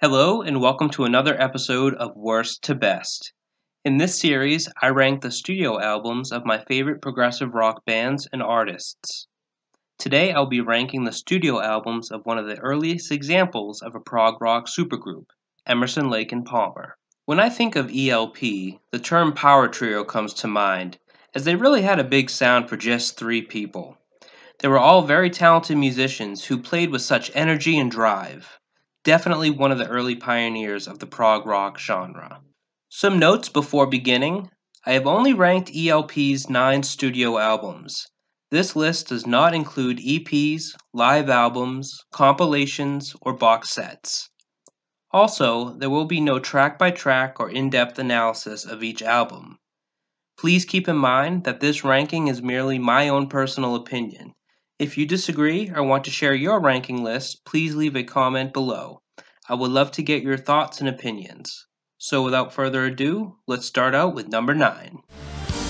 Hello, and welcome to another episode of Worst to Best. In this series, I rank the studio albums of my favorite progressive rock bands and artists. Today, I'll be ranking the studio albums of one of the earliest examples of a prog rock supergroup, Emerson, Lake and Palmer. When I think of ELP, the term power trio comes to mind, as they really had a big sound for just three people. They were all very talented musicians who played with such energy and drive. Definitely one of the early pioneers of the prog rock genre. Some notes before beginning. I have only ranked ELP's 9 studio albums. This list does not include EPs, live albums, compilations, or box sets. Also, there will be no track-by-track or in-depth analysis of each album. Please keep in mind that this ranking is merely my own personal opinion. If you disagree or want to share your ranking list, please leave a comment below. I would love to get your thoughts and opinions. So without further ado, let's start out with number 9.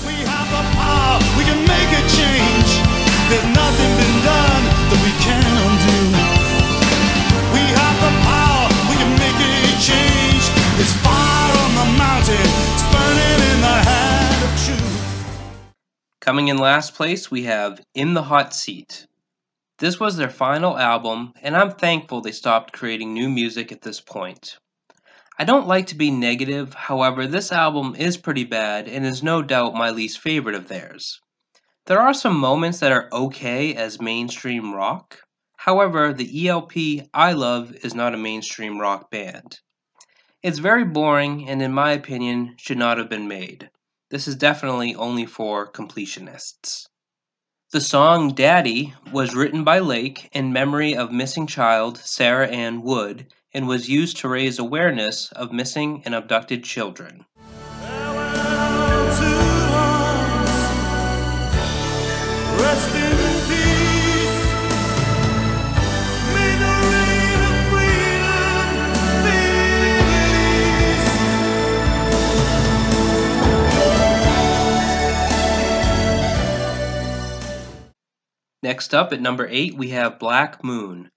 We have the power, we can make a change. There's nothing been done that we can undo. We have the power, we can make a change. There's fire on the mountain, it's burning in the hand of truth. Coming in last place, we have In the Hot Seat. This was their final album, and I'm thankful they stopped creating new music at this point. I don't like to be negative, however, this album is pretty bad and is no doubt my least favorite of theirs. There are some moments that are okay as mainstream rock, however, the ELP I love is not a mainstream rock band. It's very boring and in my opinion should not have been made. This is definitely only for completionists. The song Daddy was written by Lake in memory of missing child Sarah Ann Wood and was used to raise awareness of missing and abducted children. Farewell to arms, rest in peace. May the rain of freedom be released. Next up at number 8 we have Black Moon.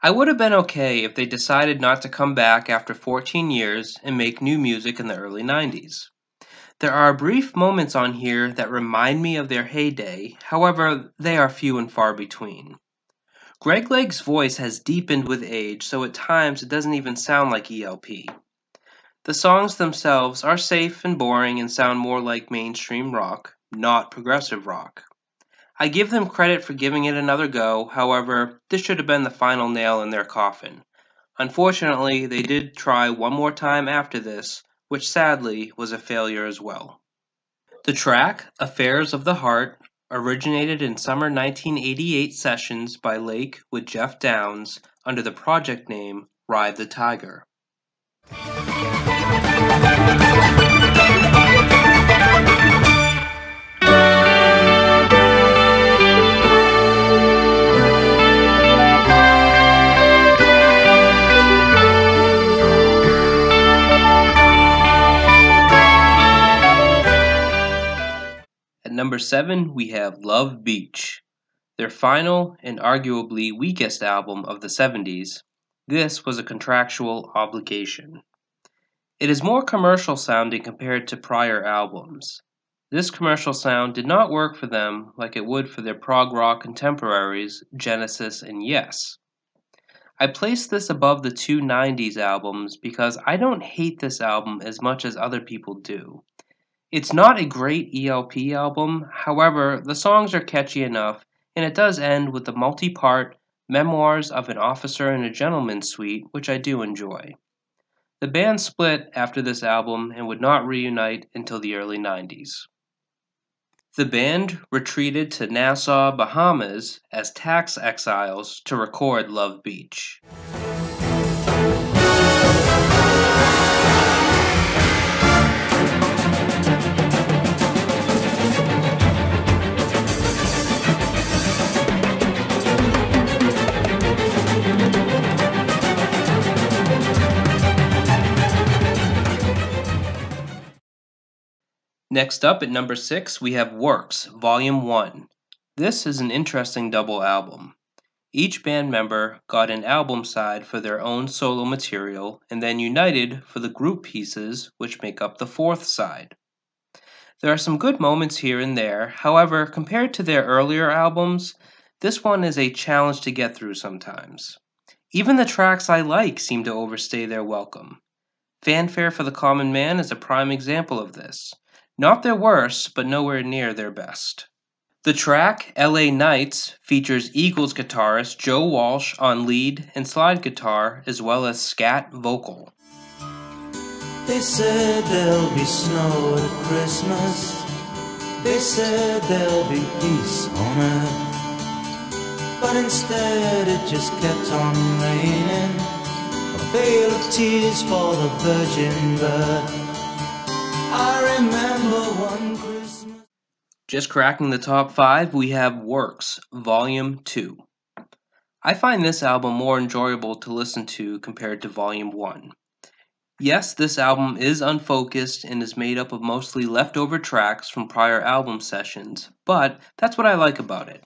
I would have been okay if they decided not to come back after 14 years and make new music in the early 90s. There are brief moments on here that remind me of their heyday, however, they are few and far between. Greg Lake's voice has deepened with age, so at times it doesn't even sound like ELP. The songs themselves are safe and boring and sound more like mainstream rock, not progressive rock. I give them credit for giving it another go, however, this should have been the final nail in their coffin. Unfortunately, they did try one more time after this, which sadly was a failure as well. The track, Affairs of the Heart, originated in summer 1988 sessions by Lake with Jeff Downes under the project name Ride the Tiger. At number 7, we have Love Beach, their final and arguably weakest album of the 70s. This was a contractual obligation. It is more commercial sounding compared to prior albums. This commercial sound did not work for them like it would for their prog rock contemporaries Genesis and Yes. I place this above the two 90s albums because I don't hate this album as much as other people do. It's not a great ELP album, however, the songs are catchy enough, and it does end with the multi-part Memoirs of an Officer and a Gentleman suite, which I do enjoy. The band split after this album and would not reunite until the early 90s. The band retreated to Nassau, Bahamas as tax exiles to record Love Beach. Next up at number 6 we have Works, Volume 1. This is an interesting double album. Each band member got an album side for their own solo material and then united for the group pieces which make up the fourth side. There are some good moments here and there, however, compared to their earlier albums, this one is a challenge to get through sometimes. Even the tracks I like seem to overstay their welcome. Fanfare for the Common Man is a prime example of this. Not their worst, but nowhere near their best. The track LA Nights features Eagles guitarist Joe Walsh on lead and slide guitar as well as scat vocal. They said there'll be snow at Christmas. They said there'll be peace on earth. But instead it just kept on raining. A veil of tears for the virgin birth. I remember one Christmas. Just cracking the top 5, we have Works, Volume 2. I find this album more enjoyable to listen to compared to Volume 1. Yes, this album is unfocused and is made up of mostly leftover tracks from prior album sessions, but that's what I like about it.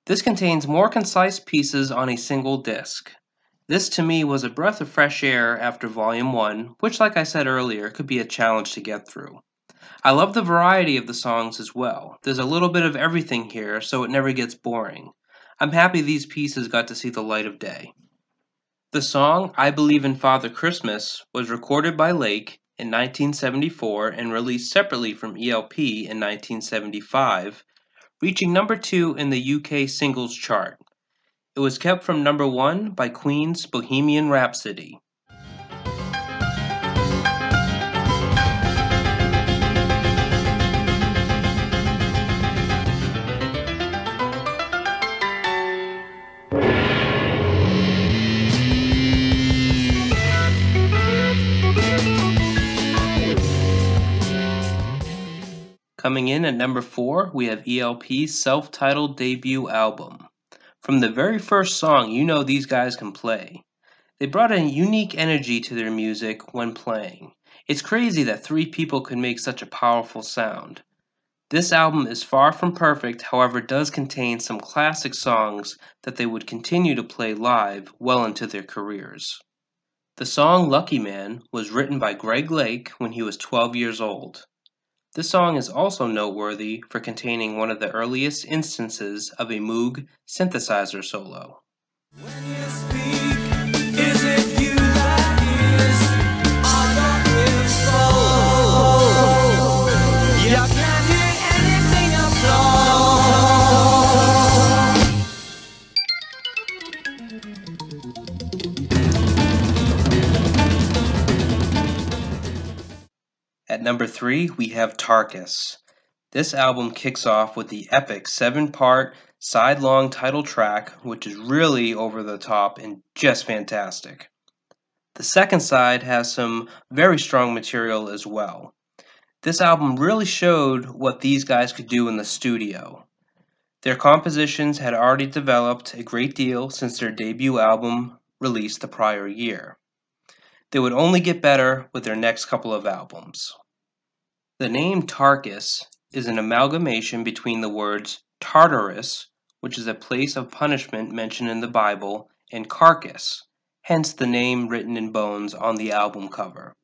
This contains more concise pieces on a single disc. This to me was a breath of fresh air after Volume 1, which like I said earlier could be a challenge to get through. I love the variety of the songs as well. There's a little bit of everything here, so it never gets boring. I'm happy these pieces got to see the light of day. The song I Believe in Father Christmas was recorded by Lake in 1974 and released separately from ELP in 1975, reaching number 2 in the UK singles chart. It was kept from number 1 by Queen's Bohemian Rhapsody. Coming in at number 4, we have ELP's self-titled debut album. From the very first song, you know these guys can play. They brought a unique energy to their music when playing. It's crazy that 3 people could make such a powerful sound. This album is far from perfect, however does contain some classic songs that they would continue to play live well into their careers. The song Lucky Man was written by Greg Lake when he was 12 years old. This song is also noteworthy for containing one of the earliest instances of a Moog synthesizer solo. When you speak, is it you that hears? I don't hear so. You can't hear anything At number 3, we have Tarkus. This album kicks off with the epic 7-part, side-long title track, which is really over the top and just fantastic. The second side has some very strong material as well. This album really showed what these guys could do in the studio. Their compositions had already developed a great deal since their debut album released the prior year. They would only get better with their next couple of albums. The name Tarkus is an amalgamation between the words Tartarus, which is a place of punishment mentioned in the Bible, and carcass, hence the name written in bones on the album cover.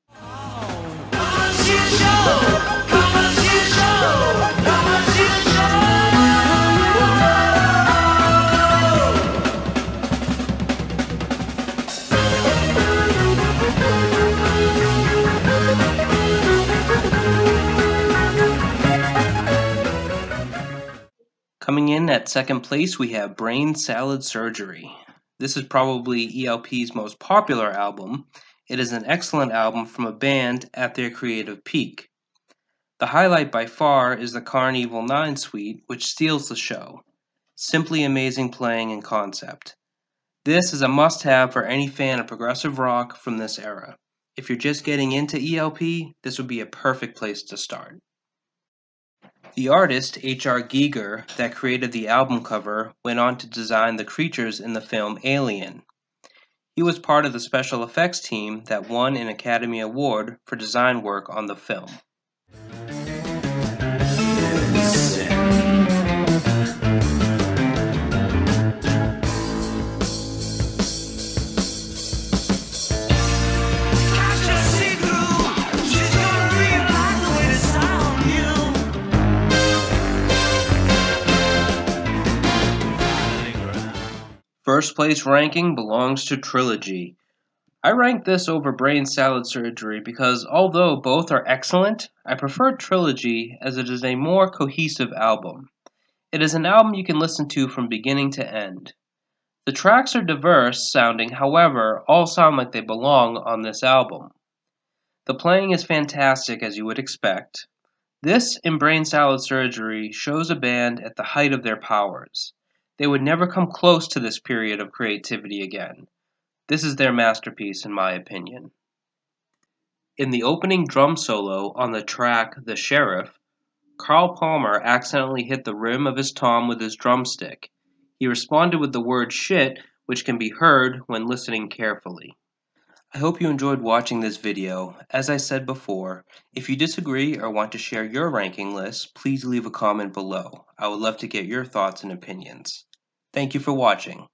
Coming in at second place, we have Brain Salad Surgery. This is probably ELP's most popular album. It is an excellent album from a band at their creative peak. The highlight by far is the Carnival 9 suite, which steals the show. Simply amazing playing and concept. This is a must-have for any fan of progressive rock from this era. If you're just getting into ELP, this would be a perfect place to start. The artist, H.R. Giger, that created the album cover, went on to design the creatures in the film Alien. He was part of the special effects team that won an Academy Award for design work on the film. first place ranking belongs to Trilogy. I rank this over Brain Salad Surgery because although both are excellent, I prefer Trilogy as it is a more cohesive album. It is an album you can listen to from beginning to end. The tracks are diverse sounding, however, all sound like they belong on this album. The playing is fantastic as you would expect. This and Brain Salad Surgery shows a band at the height of their powers. They would never come close to this period of creativity again. This is their masterpiece in my opinion. In the opening drum solo on the track The Sheriff, Carl Palmer accidentally hit the rim of his tom with his drumstick. He responded with the word shit, which can be heard when listening carefully. I hope you enjoyed watching this video. As I said before, if you disagree or want to share your ranking list, please leave a comment below. I would love to get your thoughts and opinions. Thank you for watching.